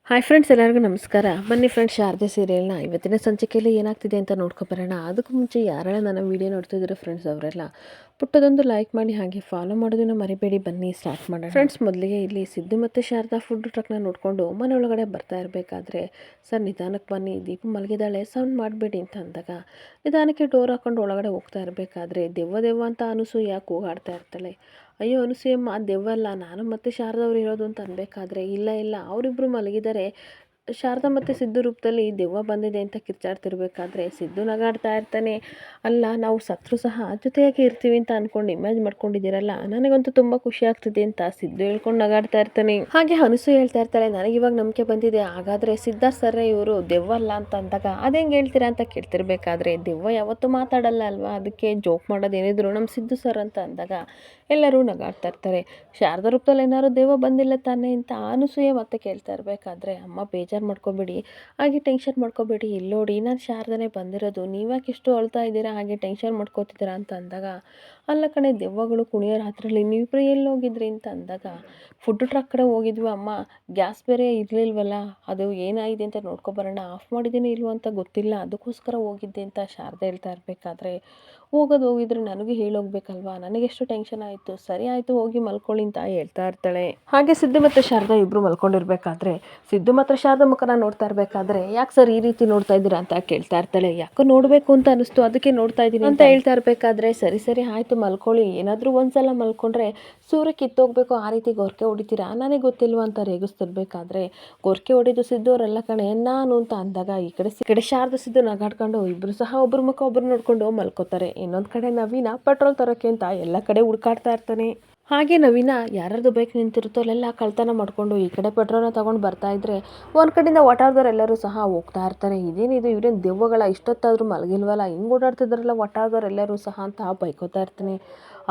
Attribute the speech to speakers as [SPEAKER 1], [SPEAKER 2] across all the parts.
[SPEAKER 1] Hi friends, ಎಲ್ಲರಿಗೂ ನಮಸ್ಕಾರ. ಬನ್ನಿ ಫ್ರೆಂಡ್ಸ್, ಶಾರದೆ ಸೀರಿಯಲ್ನ ಇವತ್ತಿನ ಸಂಚಿಕೆಯಲ್ಲಿ ಏನಾಗ್ತಿದೆ ಅಂತ ನೋಡ್ಕೊಬರೋಣ. ಅದಕ್ಕೂ ಮುಂಚೆ ಯಾರೆಲ್ಲ ನನ್ನ ವೀಡಿಯೋ ನೋಡ್ತಿದ್ದೀರೋ ಫ್ರೆಂಡ್ಸ್, ಅವರೆಲ್ಲ ಪುಟ್ಟದೊಂದು ಲೈಕ್ ಮಾಡಿ ಹಾಗೆ ಫಾಲೋ ಮಾಡೋದನ್ನು ಮರಿಬೇಡಿ. ಬನ್ನಿ ಸ್ಟಾರ್ಟ್ ಮಾಡೋಣ. ಫ್ರೆಂಡ್ಸ್, ಮೊದಲಿಗೆ ಇಲ್ಲಿ ಸಿದ್ದು ಮತ್ತು ಶಾರದಾ ಫುಡ್ ಟ್ರಕ್ನ ನೋಡಿಕೊಂಡು ಮನೆ ಒಳಗಡೆ ಬರ್ತಾ ಇರಬೇಕಾದ್ರೆ, ಸರ್ ನಿಧಾನಕ್ಕೆ ಬನ್ನಿ, ದೀಪ ಮಲಗಿದಾಳೆ, ಸೌಂಡ್ ಮಾಡಬೇಡಿ ಅಂತ ಅಂದಾಗ ನಿಧಾನಕ್ಕೆ ಡೋರ್ ಹಾಕೊಂಡು ಒಳಗಡೆ ಹೋಗ್ತಾ ಇರಬೇಕಾದ್ರೆ ದೆವ್ವ ದೆವ್ವ ಅಂತ ಅನಸೂಯ ಕೂಗಾಡ್ತಾ ಇರ್ತಾಳೆ. ಅಯ್ಯೋ ಅನಸೂಯಮ್ಮ, ದೆವ್ವಲ್ಲ, ನಾನು ಮತ್ತು ಶಾರದವ್ರು ಇರೋದು ಅಂತ ಅನ್ಬೇಕಾದ್ರೆ ಇಲ್ಲ ಇಲ್ಲ ಅವರಿಬ್ಬರು ಮಲಗಿದ್ದಾರೆ, ಶಾರದಾ ಮತ್ತು ಸಿದ್ದು ರೂಪದಲ್ಲಿ ದೆವ್ವ ಬಂದಿದೆ ಅಂತ ಕಿರ್ಚಾಡ್ತಿರ್ಬೇಕಾದ್ರೆ ಸಿದ್ದು ನಗಾಡ್ತಾ ಇರ್ತಾನೆ. ಅಲ್ಲ, ನಾವು ಸತ್ರು ಸಹ ಜೊತೆಯಾಗಿ ಇರ್ತೀವಿ ಅಂತ ಅನ್ಕೊಂಡು ಇಮ್ಯಾಜ್ ಮಾಡ್ಕೊಂಡಿದ್ದೀರಲ್ಲ, ನನಗಂತೂ ತುಂಬ ಖುಷಿ ಆಗ್ತಿದೆ ಅಂತ ಸಿದ್ದು ಹೇಳ್ಕೊಂಡು ನಗಾಡ್ತಾ ಇರ್ತಾನೆ. ಹಾಗೆ ಅನಸೂಯ ಹೇಳ್ತಾ ಇರ್ತಾಳೆ, ನನಗೆ ಇವಾಗ ನಂಬಿಕೆ ಬಂದಿದೆ, ಹಾಗಾದರೆ ಸಿದ್ಧಾರ್ಥ ಸರ್ರೆ ಇವರು ದೆವ್ವ ಅಲ್ಲ ಅಂತ ಅಂದಾಗ ಅದೇಂಗೆ ಹೇಳ್ತೀರಾ ಅಂತ ಕೇಳ್ತಿರ್ಬೇಕಾದ್ರೆ ದೆವ್ವ ಯಾವತ್ತೂ ಮಾತಾಡಲ್ಲ ಅಲ್ವಾ, ಅದಕ್ಕೆ ಜೋಕ್ ಮಾಡೋದೇನಿದ್ರು ನಮ್ಮ ಸಿದ್ದು ಸರ್ ಅಂತ ಅಂದಾಗ ಎಲ್ಲರೂ ನಗಾಡ್ತಾ ಇರ್ತಾರೆ. ಶಾರದಾ ರೂಪದಲ್ಲಿ ಏನಾದ್ರು ದೆವ್ವ ಬಂದಿಲ್ಲ ತಾನೇ ಅಂತ ಅನಸೂಯ ಮತ್ತೆ ಕೇಳ್ತಾ ಇರಬೇಕಾದ್ರೆ, ಅಮ್ಮ ಬೇಜಾರು ಮಾಡ್ಕೋಬೇಡಿ, ಹಾಗೆ ಟೆನ್ಷನ್ ಮಾಡ್ಕೋಬೇಡಿ, ಇಲ್ಲಿ ನೋಡಿ ನಾನು ಶಾರದಾನೇ ಬಂದಿರೋದು, ನೀವ್ಯಾಕೆ ಇಷ್ಟು ಅಳ್ತಾ ಇದ್ದೀರಾ, ಹಾಗೆ ಟೆನ್ಷನ್ ಮಾಡ್ಕೋತಿದ್ದೀರಾ ಅಂತ ಅಂದಾಗ, ಅಲ್ಲ ಕಣೆ ದೆವ್ವಗಳು ಕುಣಿಯೋ ರಾತ್ರಿಯಲ್ಲಿ ನೀವಿಬ್ಬರು ಎಲ್ಲಿ ಹೋಗಿದ್ರಿ ಅಂತ ಅಂದಾಗ, ಫುಡ್ ಟ್ರಕ್ ಕಡೆ ಹೋಗಿದ್ವಿ ಅಮ್ಮ, ಗ್ಯಾಸ್ ಬೇರೆ ಇರಲಿಲ್ವಲ್ಲ, ಅದು ಏನಾಗಿದೆ ಅಂತ ನೋಡ್ಕೊಬರೋಣ, ಆಫ್ ಮಾಡಿದ್ದೀನಿ ಇಲ್ವೋ ಅಂತ ಗೊತ್ತಿಲ್ಲ, ಅದಕ್ಕೋಸ್ಕರ ಹೋಗಿದ್ದೆ ಅಂತ ಶಾರದಾ ಹೇಳ್ತಾ ಇರಬೇಕಾದ್ರೆ, ಹೋಗಿದ್ರೆ ನನಗೂ ಹೇಳೋಗ್ಬೇಕಲ್ವಾ, ನನಗೆಷ್ಟು ಟೆನ್ಷನ್ ಆಯಿತು, ಸರಿ ಆಯಿತು ಹೋಗಿ ಮಲ್ಕೊಳ್ಳಿ ಅಂತ ಹೇಳ್ತಾ ಇರ್ತಾಳೆ. ಹಾಗೆ ಸಿದ್ದು ಮತ್ತು ಶಾರದಾ ಇಬ್ಬರು ಮಲ್ಕೊಂಡಿರ್ಬೇಕಾದ್ರೆ ಸಿದ್ದು ಮತ್ತು ಶಾರದಾ ಮುಖನ ನೋಡ್ತಾ ಇರಬೇಕಾದ್ರೆ, ಯಾಕೆ ಸರ್ ಈ ರೀತಿ ನೋಡ್ತಾ ಇದ್ದೀರಾ ಅಂತ ಕೇಳ್ತಾ ಇರ್ತಾಳೆ. ಯಾಕೋ ನೋಡಬೇಕು ಅಂತ ಅನಿಸ್ತು, ಅದಕ್ಕೆ ನೋಡ್ತಾ ಇದ್ದೀನಿ ಅಂತ ಹೇಳ್ತಾ ಇರಬೇಕಾದ್ರೆ, ಸರಿ ಸರಿ ಆಯಿತು ಮಲ್ಕೊಳ್ಳಿ, ಏನಾದರೂ ಒಂದ್ಸಲ ಮಲ್ಕೊಂಡ್ರೆ ಸೂರ್ಯ ಕಿತ್ತೋಗ್ಬೇಕು, ಆ ರೀತಿ ಗೊರಕೆ ಹೊಡಿತೀರಾ, ನನಗೆ ಗೊತ್ತಿಲ್ವ ಅಂತ ರೇಗಿಸ್ತಿರ್ಬೇಕಾದ್ರೆ, ಗೊರಕೆ ಹೊಡಿದು ಸಿದ್ದು ಅವರೆಲ್ಲ ಕಣೆ ನಾನು ಅಂತ ಅಂದಾಗ ಈ ಕಡೆ ಶಾರದಾ ಸಿದ್ದು ನಗಾಡ್ಕೊಂಡು ಇಬ್ಬರು ಸಹ ಒಬ್ಬರ ಮುಖ ಒಬ್ಬರು ನೋಡ್ಕೊಂಡು ಮಲ್ಕೋತಾರೆ. ಇನ್ನೊಂದು ಕಡೆ ನವೀನ ಪೆಟ್ರೋಲ್ ತರೋಕ್ಕೆ ಅಂತ ಎಲ್ಲ ಕಡೆ ಹುಡುಕಾಡ್ತಾ ಇರ್ತಾನೆ. ಹಾಗೆ ನವೀನ ಯಾರ್ದು ಬೈಕ್ ನಿಂತಿರುತ್ತೋ ಅಲ್ಲೆಲ್ಲ ಕಳ್ತನ ಮಾಡಿಕೊಂಡು ಈ ಕಡೆ ಪೆಟ್ರೋಲ್ನ ತೊಗೊಂಡು ಬರ್ತಾ ಇದ್ರೆ ಒಂದು ಕಡೆಯಿಂದ ಎಲ್ಲರೂ ಸಹ ಹೋಗ್ತಾ ಇರ್ತಾರೆ. ಇದೇನಿದು, ಇವರೇನು ದೆವ್ವಗಳ, ಇಷ್ಟೊತ್ತಾದರೂ ಮಲಗಿಲ್ವಲ್ಲ, ಹಿಂಗೆ ಓಡಾಡ್ತಿದ್ರಲ್ಲ ಎಲ್ಲರೂ ಸಹ ಅಂತ ಬೈಕೋತಾ ಇರ್ತಾನೆ.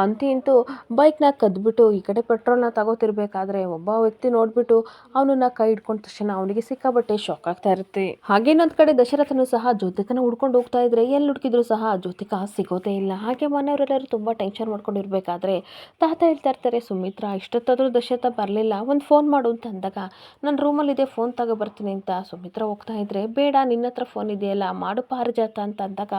[SPEAKER 1] ಅಂತೂ ಇಂತೂ ಬೈಕ್ನ ಕದ್ಬಿಟ್ಟು ಈ ಕಡೆ ಪೆಟ್ರೋಲ್ನ ತಗೋತಿರ್ಬೇಕಾದ್ರೆ ಒಬ್ಬ ವ್ಯಕ್ತಿ ನೋಡ್ಬಿಟ್ಟು ಅವನನ್ನ ಕೈ ಹಿಡ್ಕೊಂಡ ತಕ್ಷಣ ಅವನಿಗೆ ಸಿಕ್ಕಾಬಟ್ಟೆ ಶಾಕ್ ಆಗ್ತಾ ಇರುತ್ತೆ. ಹಾಗೆ ಇನ್ನೊಂದು ಕಡೆ ದಶರಥನು ಸಹ ಜ್ಯೋತಿಕನ ಹುಡ್ಕೊಂಡು ಹೋಗ್ತಾ ಇದ್ರೆ ಎಲ್ಲಿ ಹುಡುಕಿದ್ರು ಸಹ ಜ್ಯೋತಿಕಾ ಸಿಗೋದೇ ಇಲ್ಲ. ಹಾಗೆ ಮನೆಯವರೆಲ್ಲರೂ ತುಂಬ ಟೆನ್ಷನ್ ಮಾಡ್ಕೊಂಡಿರ್ಬೇಕಾದ್ರೆ ತಾತ ಹೇಳ್ತಾ ಇರ್ತಾರೆ, ಸುಮಿತ್ರಾ ಇಷ್ಟೊತ್ತಾದರೂ ದಶರಥ ಬರಲಿಲ್ಲ, ಒಂದು ಫೋನ್ ಮಾಡು ಅಂತ ಅಂದಾಗ, ನನ್ನ ರೂಮಲ್ಲಿದೆ ಫೋನ್ ತಗೊಬರ್ತೀನಿ ಅಂತ ಸುಮಿತ್ರಾ ಹೋಗ್ತಾ ಇದ್ರೆ, ಬೇಡ ನಿನ್ನ ಹತ್ರ ಫೋನ್ ಇದೆಯಲ್ಲ ಮಾಡು ಪಾರಿಜಾತ ಅಂತ ಅಂದಾಗ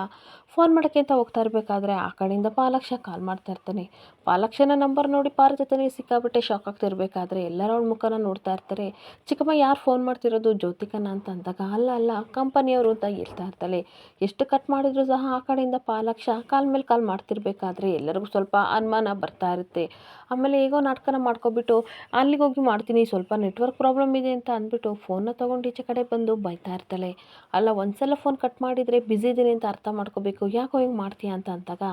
[SPEAKER 1] ಫೋನ್ ಮಾಡೋಕ್ಕೆ ಅಂತ ಹೋಗ್ತಾ ಇರಬೇಕಾದ್ರೆ ಆ ಕಡೆಯಿಂದ ಪಾಲಾಕ್ಷ ಕಾಲ್ ಮಾಡ್ತಾ ಇರ್ತಾನೆ. ಪಾಲಾಕ್ಷನ ನಂಬರ್ ನೋಡಿ ಪಾರಿಜಾತನಿಗೆ ಸಿಕ್ಕಾಬಿಟ್ಟೆ ಶಾಕ್ ಆಗ್ತಿರ್ಬೇಕಾದ್ರೆ ಎಲ್ಲರೂ ಅವಳ ಮುಖನ ನೋಡ್ತಾ ಇರ್ತಾರೆ. ಚಿಕ್ಕಮ್ಮ ಯಾರು ಫೋನ್ ಮಾಡ್ತಿರೋದು, ಜ್ಯೋತಿಕನ ಅಂತ ಅಂದಾಗ, ಅಲ್ಲ ಅಲ್ಲ ಕಂಪನಿಯವರು ಅಂತ ಹೇಳ್ತಾ ಇರ್ತಾಳೆ. ಎಷ್ಟು ಕಟ್ ಮಾಡಿದ್ರು ಸಹ ಆ ಕಡೆಯಿಂದ ಪಾಲಾಕ್ಷ ಕಾಲ್ ಮೇಲೆ ಕಾಲ್ ಮಾಡ್ತಿರ್ಬೇಕಾದ್ರೆ ಎಲ್ಲರಿಗೂ ಸ್ವಲ್ಪ ಅನುಮಾನ ಬರ್ತಾ ಇರುತ್ತೆ. ಆಮೇಲೆ ಹೇಗೋ ನಾಟಕನ ಮಾಡ್ಕೊಬಿಟ್ಟು ಅಲ್ಲಿಗೆ ಹೋಗಿ ಮಾಡ್ತೀನಿ, ಸ್ವಲ್ಪ ನೆಟ್ವರ್ಕ್ ಪ್ರಾಬ್ಲಮ್ ಇದೆ ಅಂತ ಅಂದ್ಬಿಟ್ಟು ಫೋನ್ನ ತೊಗೊಂಡು ಈಚೆ ಕಡೆ ಬಂದು ಬೈತಾ ಇರ್ತಾಳೆ. ಅಲ್ಲ, ಒಂದ್ಸಲ ಫೋನ್ ಕಟ್ ಮಾಡಿದರೆ ಬ್ಯುಸಿ ಇದ್ದೀನಿ ಅಂತ ಅರ್ಥ ಮಾಡ್ಕೋಬೇಕು, ಯಾಕೋ ಹಿಂಗೆ ಮಾಡ್ತೀಯ ಅಂತ ಅಂದಾಗ,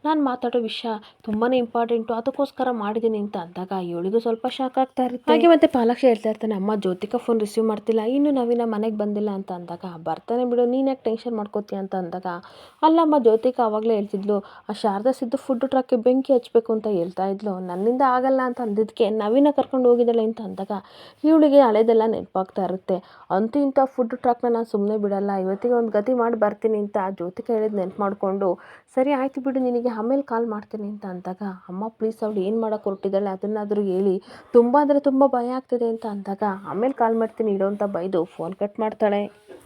[SPEAKER 1] ನಾನು ಮಾತಾಡೋ ವಿಷಯ ತುಂಬಾ ಇಂಪಾರ್ಟೆಂಟು, ಅದಕ್ಕೋಸ್ಕರ ಮಾಡಿದ್ದೀನಿ ಅಂತ ಅಂದಾಗ ಇವಳಿಗೂ ಸ್ವಲ್ಪ ಶಾಕ್ ಆಗ್ತಾ ಇರುತ್ತೆ. ಹಾಗೆ ಮತ್ತೆ ಪಾಲಾಕ್ಷ ಹೇಳ್ತಾ ಇರ್ತಾನೆ, ಅಮ್ಮ ಜ್ಯೋತಿಕಾ ಫೋನ್ ರಿಸೀವ್ ಮಾಡ್ತಿಲ್ಲ, ಇನ್ನು ನವೀನ ಮನೆಗೆ ಬಂದಿಲ್ಲ ಅಂತ ಅಂದಾಗ, ಬರ್ತಾನೆ ಬಿಡು ನೀನು ಯಾಕೆ ಟೆನ್ಷನ್ ಮಾಡ್ಕೋತೀಯ ಅಂತ ಅಂದಾಗ, ಅಲ್ಲಮ್ಮ ಜ್ಯೋತಿಕಾ ಆವಾಗಲೇ ಹೇಳ್ತಿದ್ಲು, ಆ ಶಾರದಾ ಸಿದ್ದು ಫುಡ್ ಟ್ರಕ್ಗೆ ಬೆಂಕಿ ಹಚ್ಚಬೇಕು ಅಂತ ಹೇಳ್ತಾ ಇದ್ಲು, ನನ್ನಿಂದ ಆಗಲ್ಲ ಅಂತ ಅಂದಿದ್ದಕ್ಕೆ ನವೀನ ಕರ್ಕೊಂಡು ಹೋಗಿದ್ದಾಳೆ ಅಂತ ಅಂದಾಗ ಇವಳಿಗೆ ಹಳೆದೆಲ್ಲ ನೆನಪಾಗ್ತಾ ಇರುತ್ತೆ. ಅಂತೂ ಇಂಥ ಫುಡ್ ಟ್ರಕ್ನ ನಾನು ಸುಮ್ಮನೆ ಬಿಡಲ್ಲ, ಇವತ್ತಿಗೆ ಒಂದು ಗತಿ ಮಾಡಿ ಬರ್ತೀನಿ ಅಂತ ಜ್ಯೋತಿಕಾ ಹೇಳಿದ್ ನೆನ್ಪು ಮಾಡಿಕೊಂಡು, ಸರಿ ಆಯಿತು ಬಿಡು ನಿನಗೆ ಆಮೇಲೆ ಕಾಲ್ ಮಾಡ್ತೀನಿ ಅಂತ ಅಂದಾಗ, ಅಮ್ಮ ಪ್ಲೀಸ್ ಅವಳು ಏನು ಮಾಡೋಕೆ ಹೊರಟಿದ್ದಾಳೆ ಅದನ್ನಾದರೂ ಹೇಳಿ, ತುಂಬ ಅಂದರೆ ತುಂಬ ಭಯ ಆಗ್ತಿದೆ ಅಂತ ಅಂದಾಗ, ಆಮೇಲೆ ಕಾಲ್ ಮಾಡ್ತೀನಿ ಇಡೋ ಅಂತ ಬೈದು ಫೋನ್ ಕಟ್ ಮಾಡ್ತಾಳೆ.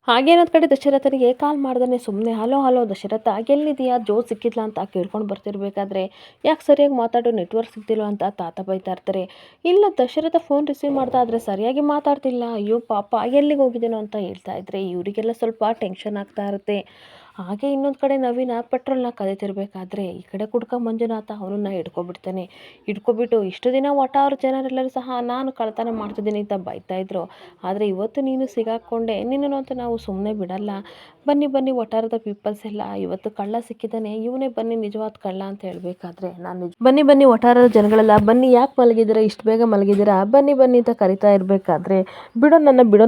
[SPEAKER 1] ಹಾಗೇನೊಂದು ಕಡೆ ದಶರಥನಿಗೆ ಕಾಲ್ ಮಾಡ್ದಾನೆ ಸುಮ್ಮನೆ, ಹಲೋ ಹಲೋ ದಶರಥ ಎಲ್ಲಿದೆಯಾ, ಜೋ ಸಿಕ್ಕಿದ್ಲ ಅಂತ ಕೇಳ್ಕೊಂಡು ಬರ್ತಿರ್ಬೇಕಾದ್ರೆ, ಯಾಕೆ ಸರಿಯಾಗಿ ಮಾತಾಡೋ ನೆಟ್ವರ್ಕ್ ಸಿಗ್ತಿಲ್ವ ಅಂತ ತಾತ ಬೈತಾ ಇರ್ತಾರೆ. ಇಲ್ಲ ದಶರಥ ಫೋನ್ ರಿಸೀವ್ ಮಾಡ್ತಾ ಆದರೆ ಸರಿಯಾಗಿ ಮಾತಾಡ್ತಿಲ್ಲ, ಅಯ್ಯೋ ಪಾಪ ಎಲ್ಲಿಗೆ ಹೋಗಿದ್ದೇನೋ ಅಂತ ಹೇಳ್ತಾ ಇದ್ರೆ ಇವರಿಗೆಲ್ಲ ಸ್ವಲ್ಪ ಟೆನ್ಷನ್ ಆಗ್ತಾ ಇರುತ್ತೆ. ಹಾಗೆ ಇನ್ನೊಂದು ಕಡೆ ನವೀನ ಪೆಟ್ರೋಲ್ನ ಕದೀತಿರ್ಬೇಕಾದ್ರೆ ಈ ಕಡೆ ಕುಡ್ಕ ಮಂಜುನಾಥ ಅವನನ್ನ ಹಿಡ್ಕೊಬಿಟ್ಟು ಇಷ್ಟು ದಿನ ಒಟ್ಟಾರು ಜನರೆಲ್ಲರೂ ಸಹ ನಾನು ಕಳ್ತನ ಮಾಡ್ತಿದ್ದೀನಿ ಅಂತ ಬೈತಾ ಇದ್ರು, ಆದರೆ ಇವತ್ತು ನೀನು ಸಿಗಾಕೊಂಡೆ, ನಿನ್ನನ್ನು ಅಂತ ನಾವು ಸುಮ್ಮನೆ ಬಿಡಲ್ಲ, ಬನ್ನಿ ಬನ್ನಿ ಒಟ್ಟಾರದ ಪೀಪಲ್ಸ್ ಎಲ್ಲ ಇವತ್ತು ಕಳ್ಳ ಸಿಕ್ಕಿದ್ದಾನೆ, ಇವನೇ ಬನ್ನಿ ನಿಜವಾದ ಕಳ್ಳ ಅಂತ ಹೇಳಬೇಕಾದ್ರೆ ಬನ್ನಿ ಬನ್ನಿ ಒಟ್ಟಾರದ ಜನಗಳೆಲ್ಲ ಬನ್ನಿ, ಯಾಕೆ ಮಲಗಿದ್ದೀರಾ, ಇಷ್ಟು ಬೇಗ ಮಲಗಿದ್ದೀರಾ, ಬನ್ನಿ ಬನ್ನಿ ಅಂತ ಕರಿತಾ ಇರಬೇಕಾದ್ರೆ ಬಿಡೋ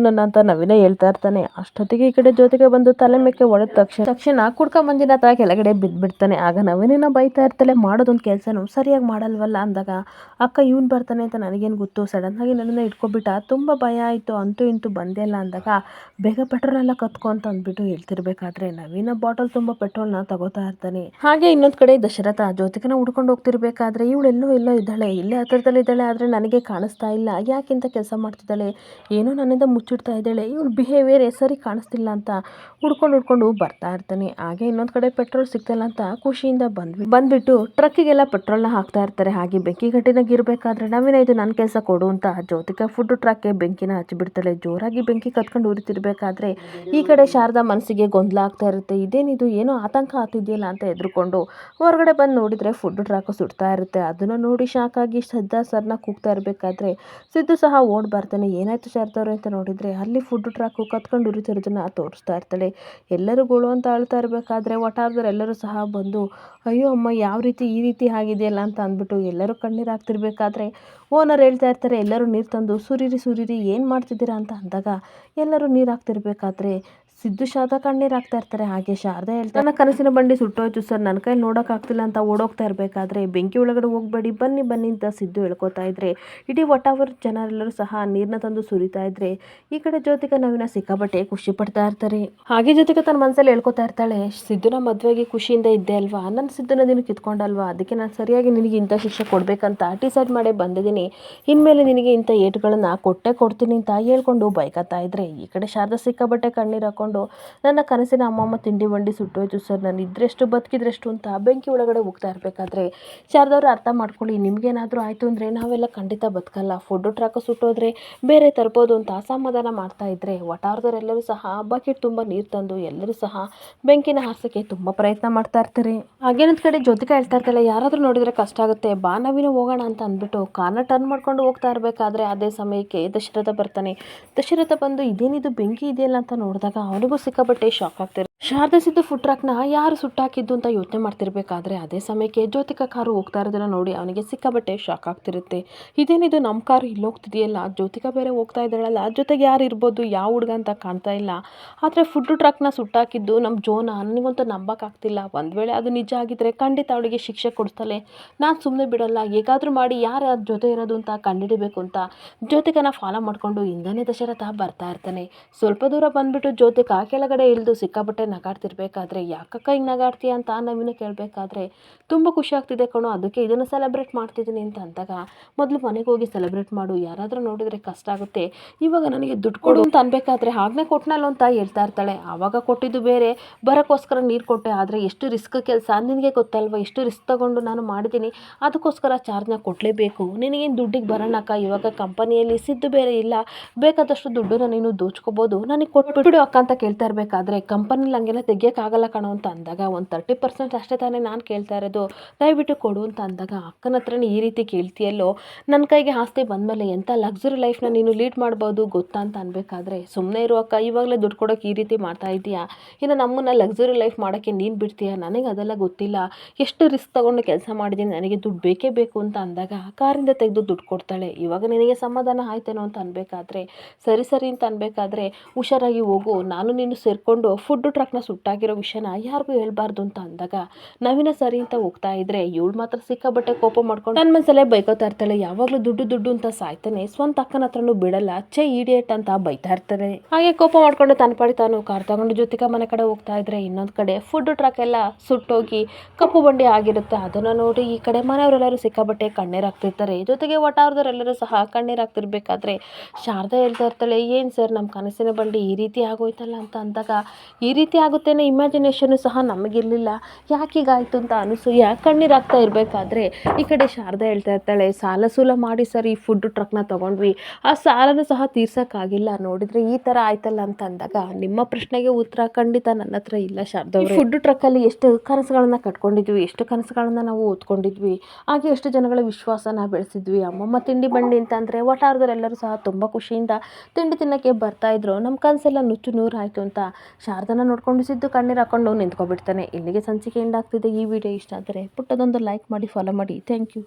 [SPEAKER 1] ನನ್ನ ಅಂತ ನವೀನ ಹೇಳ್ತಾ ಇರ್ತಾನೆ. ಅಷ್ಟೊತ್ತಿಗೆ ಈ ಕಡೆ ಜೊತೆಗೆ ಬಂದು ತಲೆ ಮೇಕೆ ಹೊಡೆದ ತಕ್ಷಣ ತಕ್ಷಣ ಕುಡ್ಕ ಮಂಜುನಾಥ ಕೆಳಗಡೆ ಬಿದ್ದುಬಿಡ್ತಾನೆ. ಆಗ ನವೀನನ ಬೈತಾ ಇರ್ತಾಳೆ, ಮಾಡೋದೊಂದು ಕೆಲಸನೂ ಸರಿಯಾಗಿ ಮಾಡಲ್ವಲ್ಲ ಅಂದಾಗ, ಅಕ್ಕ ಇವನು ಬರ್ತಾನೆ ಅಂತ ನನಗೇನು ಗೊತ್ತು, ಸಡನ್ನಾಗಿ ನನ್ನನ್ನು ಇಟ್ಕೊಬಿಟ್ಟ, ತುಂಬ ಭಯ ಆಯಿತು, ಅಂತೂ ಇಂತೂ ಬಂದೆ ಅಲ್ಲ ಅಂದಾಗ, ಬೇಗ ಪೆಟ್ರೋಲೆಲ್ಲ ಕತ್ಕೊ ಅಂತ ಅಂದ್ಬಿಟ್ಟು ಹೇಳ್ತಿರ್ಬೇಕಾದ್ರೆ ನವೀನ ಬಾಟಲ್ ತುಂಬ ಪೆಟ್ರೋಲ್ನ ತಗೋತಾ ಇರ್ತಾನೆ. ಹಾಗೆ ಇನ್ನೊಂದು ಕಡೆ ದಶರಥ ಜ್ಯೋತಿಕನ ಹುಡ್ಕೊಂಡು ಹೋಗ್ತಿರ್ಬೇಕಾದ್ರೆ ಇವಳೆಲ್ಲೋ ಎಲ್ಲೋ ಇದ್ದಾಳೆ, ಇಲ್ಲೇ ಹತ್ರದಲ್ಲಿ ಇದ್ದಾಳೆ, ಆದರೆ ನನಗೆ ಕಾಣಿಸ್ತಾ ಇಲ್ಲ, ಯಾಕಿಂತ ಕೆಲಸ ಮಾಡ್ತಿದ್ದಾಳೆ, ಏನೋ ನನ್ನಿಂದ ಮುಚ್ಚಿಡ್ತಾ ಇದ್ದಾಳೆ, ಇವಳು ಬಿಹೇವಿಯರ್ ಸರಿ ಕಾಣಿಸ್ತಿಲ್ಲ ಅಂತ ಹುಡ್ಕೊಂಡು ಬರ್ತಾ ಇರ್ತಾನೆ. ಹಾಗೆ ಇನ್ನೊಂದು ಕಡೆ ಪೆಟ್ರೋಲ್ ಸಿಗ್ತಲ್ಲ ಅಂತ ಖುಷಿಯಿಂದ ಬಂದ್ಬಿಟ್ಟು ಟ್ರಕ್ಕಿಗೆಲ್ಲ ಪೆಟ್ರೋಲ್ನ ಹಾಕ್ತಾ ಇರ್ತಾರೆ. ಹಾಗೆ ಬೆಂಕಿ ಗಟ್ಟಿನಾಗ ಇರಬೇಕಾದ್ರೆ ನವೀನ ಇದು ನನ್ನ ಕೆಲಸ ಕೊಡು ಅಂತ ಜ್ಯೋತಿಕಾ ಫುಡ್ ಟ್ರಕ್ಗೆ ಬೆಂಕಿನ ಹಚ್ಚಿಬಿಡ್ತಾಳೆ. ಜೋರಾಗಿ ಬೆಂಕಿ ಕತ್ಕೊಂಡು ಉರಿತಿರ್ಬೇಕಾದ್ರೆ ಈ ಕಡೆ ಶಾರದಾ ಮನಸ್ಸಿಗೆ ಗೊಂದಲ ಆಗ್ತಾ ಇರುತ್ತೆ, ಇದೇನಿದು ಏನೋ ಆತಂಕ ಆಗ್ತಿದೆಯಲ್ಲ ಅಂತ ಎದ್ರುಕೊಂಡು ಹೊರಗಡೆ ಬಂದು ನೋಡಿದ್ರೆ ಫುಡ್ ಟ್ರಕ್ ಸುಡ್ತಾ ಇರುತ್ತೆ. ಅದನ್ನು ನೋಡಿ ಶಾಕ್ ಆಗಿ ಸಿದ್ಧ ಸರ್ನ ಕೂಗ್ತಾ ಇರಬೇಕಾದ್ರೆ ಸಿದ್ದು ಸಹ ಓಡ್ ಬರ್ತಾನೆ. ಏನಾಯ್ತು ಶಾರದವ್ರೆ ಅಂತ ನೋಡಿದ್ರೆ ಅಲ್ಲಿ ಫುಡ್ ಟ್ರಕ್ ಕತ್ಕೊಂಡು ಉರಿತಿರೋದನ್ನ ತೋರಿಸ್ತಾ ಇರ್ತಾಳೆ. ಎಲ್ಲರೂ ಗೋಳು ಅಂತ ಅಳ್ತಾ ಇರಬೇಕಾದ್ರೆ ವಟಾರದವ್ರು ಎಲ್ಲರೂ ಸಹ ಬಂದು, ಅಯ್ಯೋ ಅಮ್ಮ ಯಾವ ರೀತಿ ಈ ರೀತಿ ಆಗಿದೆಯಲ್ಲ ಅಂತ ಅಂದ್ಬಿಟ್ಟು ಎಲ್ಲರೂ ಕಣ್ಣೀರು ಹಾಕ್ತಿರ್ಬೇಕಾದ್ರೆ ಓನರ್ ಹೇಳ್ತಾ ಇರ್ತಾರೆ, ಎಲ್ಲರೂ ನೀರು ತಂದು ಸುರಿರಿ ಏನು ಮಾಡ್ತಿದ್ದೀರಾ ಅಂತ ಅಂದಾಗ ಎಲ್ಲರೂ ನೀರು ಹಾಕ್ತಿರ್ಬೇಕಾದ್ರೆ ಸಿದ್ದು ಶಾರದಾ ಕಣ್ಣೀರು ಹಾಕ್ತಾ ಇರ್ತಾರೆ. ಹಾಗೆ ಶಾರದಾ ಹೇಳ್ತಾರೆ, ನನ್ನ ಕನಸಿನ ಬಂಡಿ ಸುಟ್ಟೋಯ್ತು ಸರ್, ನನ್ನ ಕೈ ನೋಡೋಕ್ಕಾಗ್ತಿಲ್ಲ ಅಂತ ಓಡೋಗ್ತಾ ಇರಬೇಕಾದ್ರೆ ಬೆಂಕಿ ಒಳಗಡೆ ಹೋಗಬೇಡಿ ಬನ್ನಿ ಅಂತ ಸಿದ್ದು ಹೇಳ್ಕೊತಾ ಇದ್ರೆ ಇಡೀ ವಟಾವರ್ ಜನರೆಲ್ಲರೂ ಸಹ ನೀರನ್ನ ತಂದು ಸುರಿತಾ ಇದ್ರೆ ಈ ಕಡೆ ಜ್ಯೋತಿಕಾ ನವೀನ ಸಿಕ್ಕಾಪಟ್ಟೆ ಖುಷಿ ಪಡ್ತಾ ಇರ್ತಾರೆ. ಹಾಗೆ ಜ್ಯೋತಿಕಾ ತನ್ನ ಮನಸ್ಸಲ್ಲಿ ಹೇಳ್ಕೊತಾ ಇರ್ತಾಳೆ, ಸಿದ್ದುನ ಮದುವೆಗೆ ಖುಷಿಯಿಂದ ಇದ್ದೆ ಅಲ್ವಾ, ನನ್ನ ಸಿದ್ದುನ ನೀನು ಕಿತ್ಕೊಂಡಲ್ವಾ, ಅದಕ್ಕೆ ನಾನು ಸರಿಯಾಗಿ ನಿನಗೆ ಇಂಥ ಶಿಕ್ಷೆ ಕೊಡಬೇಕಂತ ಡಿಸೈಡ್ ಮಾಡೇ ಬಂದಿದ್ದೀನಿ, ಇನ್ಮೇಲೆ ನಿನಗೆ ಇಂಥ ಏಟುಗಳನ್ನು ಕೊಡ್ತೀನಿ ಅಂತ ಹೇಳ್ಕೊಂಡು ಬೈಕತ್ತಾ ಇದ್ರೆ ಈ ಕಡೆ ಶಾರದಾ ಸಿಕ್ಕಾಪಟ್ಟೆ ಕಣ್ಣೀರು ಹಾಕೊಂಡು, ನನ್ನ ಕನಸಿನ ಅಮ್ಮಮ್ಮ ತಿಂಡಿ ಬಂಡಿ ಸುಟ್ಟೋಯ್ತು ಸರ್, ನಾನು ಇದ್ರೆಷ್ಟು ಬದುಕಿದ್ರೆಷ್ಟು ಅಂತ ಬೆಂಕಿ ಒಳಗಡೆ ಹೋಗ್ತಾ ಇರಬೇಕಾದ್ರೆ ಶಾರದವ್ರು ಅರ್ಥ ಮಾಡ್ಕೊಳ್ಳಿ, ನಿಮ್ಗೇನಾದರೂ ಆಯಿತು ಅಂದರೆ ನಾವೆಲ್ಲ ಖಂಡಿತ ಬದುಕಲ್ಲ, ಫುಡ್ ಟ್ರಕ್ ಸುಟ್ಟೋದ್ರೆ ಬೇರೆ ತರ್ಬೋದು ಅಂತ ಅಸಮಾಧಾನ ಮಾಡ್ತಾ ಇದ್ರೆ ವಟಾರದವರೆಲ್ಲರೂ ಸಹ ಬಕೆಟ್ ತುಂಬ ನೀರು ತಂದು ಎಲ್ಲರೂ ಸಹ ಬೆಂಕಿನ ಹಾರಿಸೋಕ್ಕೆ ತುಂಬ ಪ್ರಯತ್ನ ಮಾಡ್ತಾ ಇರ್ತಾರೆ. ಹಾಗೇನೊಂದು ಕಡೆ ಜ್ಯೋತಿಕಾ ಹೇಳ್ತಾ ಇರ್ತಾಳೆ, ಯಾರಾದರೂ ನೋಡಿದ್ರೆ ಕಷ್ಟ ಆಗುತ್ತೆ, ಬಾ ನವೀನ ಹೋಗೋಣ ಅಂತ ಅಂದ್ಬಿಟ್ಟು ಕಾರ್ನ ಟರ್ನ್ ಮಾಡ್ಕೊಂಡು ಹೋಗ್ತಾ ಇರಬೇಕಾದ್ರೆ ಅದೇ ಸಮಯಕ್ಕೆ ದಶರಥ ಬರ್ತಾನೆ. ದಶರಥ ಬಂದು ಇದೇನಿದು ಬೆಂಕಿ ಇದೆಯಲ್ಲ ಅಂತ ನೋಡಿದಾಗ ಅವನಿಗೂ ಸಿಕ್ಕಾಪಟ್ಟೆ ಶಾಕ್ ಆಗ್ತಾರೆ. ಶಾರದಾ ಸಿದ್ದು ಫುಡ್ ಟ್ರಕ್ನ ಯಾರು ಸುಟ್ಟಾಕಿದ್ದು ಅಂತ ಯೋಚನೆ ಮಾಡ್ತಿರ್ಬೇಕಾದ್ರೆ ಅದೇ ಸಮಯಕ್ಕೆ ಜ್ಯೋತಿಕಾ ಕಾರು ಹೋಗ್ತಾ ಇರೋದನ್ನ ನೋಡಿ ಅವನಿಗೆ ಸಿಕ್ಕಾಪಟ್ಟೆ ಶಾಕ್ ಆಗ್ತಿರುತ್ತೆ. ಇದೇನಿದು ನಮ್ಮ ಕಾರು ಇಲ್ಲಿ ಹೋಗ್ತಿದೆಯಲ್ಲ, ಜ್ಯೋತಿಕಾ ಬೇರೆ ಹೋಗ್ತಾ ಇದ್ದಾಳಲ್ಲ, ಜೊತೆಗೆ ಯಾರು ಇರ್ಬೋದು, ಯಾವ ಹುಡುಗ ಅಂತ ಕಾಣ್ತಾ ಇಲ್ಲ, ಆದರೆ ಫುಡ್ ಟ್ರಕ್ನ ಸುಟ್ಟಾಕಿದ್ದು ನಮ್ಮ ಜೋನ, ನನಗಂತೂ ನಂಬಕ್ಕಾಗ್ತಿಲ್ಲ, ಒಂದು ವೇಳೆ ಅದು ನಿಜ ಆಗಿದ್ರೆ ಖಂಡಿತ ಅವಳಿಗೆ ಶಿಕ್ಷೆ ಕೊಡಿಸ್ತಲೇ, ನಾನು ಸುಮ್ಮನೆ ಬಿಡಲ್ಲ, ಹೇಗಾದರೂ ಮಾಡಿ ಯಾರು ಯಾರ ಜೊತೆ ಇರೋದು ಅಂತ ಕಂಡುಹಿಡಿಬೇಕು ಅಂತ ಜ್ಯೋತಿಕಾನ ಫಾಲೋ ಮಾಡಿಕೊಂಡು ಹಿಂದನೇ ದಶರಥ ಬರ್ತಾ ಇರ್ತಾನೆ. ಸ್ವಲ್ಪ ದೂರ ಬಂದ್ಬಿಟ್ಟು ಜ್ಯೋತಿಕಾ ಕೆಳಗಡೆ ಇಳಿದು ಸಿಕ್ಕಾಪಟ್ಟೆ ನಗಾಡ್ತಿರ್ಬೇಕಾದ್ರೆ ಯಾಕಕ್ಕ ಹಿಂಗೆ ನಗಾಡ್ತೀಯ ಅಂತ ನವೀನ ಕೇಳಬೇಕಾದ್ರೆ ತುಂಬ ಖುಷಿ ಆಗ್ತಿದೆ ಕಣೋ, ಅದಕ್ಕೆ ಇದನ್ನು ಸೆಲೆಬ್ರೇಟ್ ಮಾಡ್ತಿದ್ದೀನಿ ಅಂತ ಅಂದಾಗ, ಮೊದಲು ಮನೆಗೆ ಹೋಗಿ ಸೆಲೆಬ್ರೇಟ್ ಮಾಡು, ಯಾರಾದರೂ ನೋಡಿದರೆ ಕಷ್ಟ ಆಗುತ್ತೆ, ಇವಾಗ ನನಗೆ ದುಡ್ಡು ಕೊಡು ಅಂತ ಅನ್ಬೇಕಾದ್ರೆ ಆಜ್ಞೆ ಕೊಟ್ಟನಲ್ಲ ಅಂತ ಹೇಳ್ತಾ ಇರ್ತಾಳೆ. ಆವಾಗ ಕೊಟ್ಟಿದ್ದು ಬೇರೆ, ಬರೋಕ್ಕೋಸ್ಕರ ನೀರು ಕೊಟ್ಟೆ, ಆದರೆ ಎಷ್ಟು ರಿಸ್ಕ್ ಕೆಲಸ ನಿನಗೆ ಗೊತ್ತಲ್ವ, ಎಷ್ಟು ರಿಸ್ಕ್ ತಗೊಂಡು ನಾನು ಮಾಡಿದ್ದೀನಿ, ಅದಕ್ಕೋಸ್ಕರ ಚಾರ್ಜ್ನ ಕೊಡಲೇಬೇಕು, ನಿನಗೇನು ದುಡ್ಡಿಗೆ ಬರೋಣಕ್ಕ, ಇವಾಗ ಕಂಪನಿಯಲ್ಲಿ ಸಿದ್ದು ಬೇರೆ ಇಲ್ಲ, ಬೇಕಾದಷ್ಟು ದುಡ್ಡನ್ನ ನೀನು ದೋಚ್ಕೋಬೋದು, ನನಗೆ ಕೊಟ್ಬಿಡು ಅಕ್ಕ ಅಂತ ಕೇಳ್ತಾ ಇರಬೇಕಾದ್ರೆ ಕಂಪನಿಲಿ ಹಂಗೆಲ್ಲ ತೆಗಿಯೋಕ್ಕಾಗಲ್ಲ ಕಣೋ ಅಂತ ಅಂದಾಗ, ಒಂದು 30% ಅಷ್ಟೇ ತಾನೇ ನಾನು ಕೇಳ್ತಾ ಇರೋದು, ದಯವಿಟ್ಟು ಕೊಡು ಅಂತ ಅಂದಾಗ, ಅಕ್ಕನ ಹತ್ರನೇ ಈ ರೀತಿ ಕೇಳ್ತೀಯಲ್ಲೋ, ನನ್ನ ಕೈಗೆ ಆಸ್ತಿ ಬಂದಮೇಲೆ ಎಂಥ ಲಕ್ಸುರಿ ಲೈಫ್ನ ನೀನು ಲೀಡ್ ಮಾಡ್ಬೋದು ಗೊತ್ತಾ ಅಂತ ಅನ್ಬೇಕಾದ್ರೆ, ಸುಮ್ಮನೆ ಇರೋ ಅಕ್ಕ, ಇವಾಗಲೇ ದುಡ್ಡು ಕೊಡೋಕೆ ಈ ರೀತಿ ಮಾಡ್ತಾ ಇದೆಯಾ, ಇನ್ನು ನಮ್ಮನ್ನು ಲಕ್ಸುರಿ ಲೈಫ್ ಮಾಡೋಕ್ಕೆ ನೀನು ಬಿಡ್ತೀಯಾ, ನನಗೆ ಅದೆಲ್ಲ ಗೊತ್ತಿಲ್ಲ, ಎಷ್ಟು ರಿಸ್ಕ್ ತೊಗೊಂಡು ಕೆಲಸ ಮಾಡಿದ್ದೀನಿ, ನನಗೆ ದುಡ್ಡು ಬೇಕೇ ಬೇಕು ಅಂತ ಅಂದಾಗ ಕಾರಿಂದ ತೆಗೆದು ದುಡ್ಡು ಕೊಡ್ತಾಳೆ. ಇವಾಗ ನಿನಗೆ ಸಮಾಧಾನ ಆಯ್ತೇನೋ ಅಂತ ಅನ್ಬೇಕಾದ್ರೆ, ಸರಿ ಅಂತ ಅನ್ಬೇಕಾದ್ರೆ, ಹುಷಾರಾಗಿ ಹೋಗು, ನಾನು ನೀನು ಸೇರಿಕೊಂಡು ಫುಡ್ ಟ್ರಕ್ನ ಸುಟ್ಟಾಗಿರೋ ವಿಷಯನ ಯಾರಿಗೂ ಹೇಳ್ಬಾರ್ದು ಅಂತ ಅಂದಾಗ ನವೀನ ಸರಿ ಅಂತ ಹೋಗ್ತಾ ಇದ್ರೆ ಇವಳು ಮಾತ್ರ ಸಿಕ್ಕಾಬಟ್ಟೆ ಕೋಪ ಮಾಡ್ಕೊಂಡು ನನ್ನ ಮನಸ್ಸಲ್ಲೇ ಬೈಕೋತಾ ಇರ್ತಾಳೆ. ಯಾವಾಗಲೂ ದುಡ್ಡು ಅಂತ ಸಾಯ್ತಾನೆ, ಸ್ವಂತ ಅಕ್ಕನ ಹತ್ರನೂ ಬಿಡಲ್ಲ, ಇಡಿಯಟ್ ಅಂತ ಬೈತಾ ಇರ್ತಾರೆ. ಹಾಗೆ ಕೋಪ ಮಾಡ್ಕೊಂಡು ತನ್ನ ಪಾಡಿ ತಾನು ಕಾರ್ ತಗೊಂಡು ಜ್ಯೋತಿಕಾ ಮನೆ ಕಡೆ ಹೋಗ್ತಾ ಇದ್ರೆ ಇನ್ನೊಂದು ಕಡೆ ಫುಡ್ ಟ್ರಕ್ ಎಲ್ಲ ಸುಟ್ಟೋಗಿ ಕಪ್ಪು ಬಂಡಿ ಆಗಿರುತ್ತೆ. ಅದನ್ನ ನೋಡಿ ಈ ಕಡೆ ಮನೆಯವರೆಲ್ಲರೂ ಸಿಕ್ಕಾಬಟ್ಟೆ ಕಣ್ಣೀರು ಹಾಕ್ತಿರ್ತಾರೆ. ಜೊತೆಗೆ ವಟಾರದವರೆಲ್ಲರೂ ಸಹ ಕಣ್ಣೀರು ಹಾಕ್ತಿರ್ಬೇಕಾದ್ರೆ ಶಾರದಾ ಹೇಳ್ತಾ ಇರ್ತಾಳೆ, ಏನು ಸರ್ ನಮ್ಮ ಕನಸಿನ ಬಂಡಿ ಈ ರೀತಿ ಆಗೋಯ್ತಲ್ಲ ಅಂತ ಅಂದಾಗ, ಈ ರೀತಿ ಆಗುತ್ತೆ ಅನ್ನೋ ಇಮ್ಯಾಜಿನೇಷನ್ನು ಸಹ ನಮಗಿರಲಿಲ್ಲ, ಯಾಕೀಗಾಯಿತು ಅಂತ ಅನಸೂಯ ಕಣ್ಣೀರು ಹಾಕ್ತಾ ಇರಬೇಕಾದ್ರೆ ಈ ಕಡೆ ಶಾರದಾ ಹೇಳ್ತಾ ಇರ್ತಾಳೆ, ಸಾಲ ಸೂಲ ಮಾಡಿ ಸರ್ ಈ ಫುಡ್ ಟ್ರಕ್ನ ತೊಗೊಂಡ್ವಿ, ಆ ಸಾಲನೂ ಸಹ ತೀರ್ಸೋಕ್ಕಾಗಿಲ್ಲ, ನೋಡಿದರೆ ಈ ಥರ ಆಯ್ತಲ್ಲ ಅಂತ ಅಂದಾಗ ನಿಮ್ಮ ಪ್ರಶ್ನೆಗೆ ಉತ್ತರ ಖಂಡಿತ ನನ್ನ ಹತ್ರ ಇಲ್ಲ ಶಾರದಾ ಅವರೇ. ಫುಡ್ ಟ್ರಕ್ಕಲ್ಲಿ ಎಷ್ಟು ಕನಸುಗಳನ್ನು ಕಟ್ಕೊಂಡಿದ್ವಿ, ಎಷ್ಟು ಕನಸುಗಳನ್ನು ನಾವು ಓದ್ಕೊಂಡಿದ್ವಿ, ಹಾಗೆ ಎಷ್ಟು ಜನಗಳ ವಿಶ್ವಾಸನ ಬೆಳೆಸಿದ್ವಿ. ಅಮ್ಮಮ್ಮ ತಿಂಡಿ ಬಂಡಿ ಅಂತಂದರೆ ವಟಾರದವರೆಲ್ಲರೂ ಸಹ ತುಂಬ ಖುಷಿಯಿಂದ ತಿಂಡಿ ತಿನ್ನೋಕ್ಕೆ ಬರ್ತಾಯಿದ್ರು, ನಮ್ಮ ಕನಸೆಲ್ಲ ನುಚ್ಚು ನೂರಾಯಿತು ಅಂತ ಶಾರದಾನ ನೋಡ್ಕೊಂಡು ಸಿದ್ದು ಕಣ್ಣೀರು ಹಾಕೊಂಡು ನಿಂತ್ಕೊಬಿಡ್ತಾನೆ. ಇಲ್ಲಿಗೆ ಸಂಚಿಕೆ ಎಂಡ್ ಆಗ್ತಿದೆ. ಈ ವಿಡಿಯೋ ಇಷ್ಟ ಆದರೆ ಪುಟ್ಟದೊಂದು ಲೈಕ್ ಮಾಡಿ, ಫಾಲೋ ಮಾಡಿ. Thank you.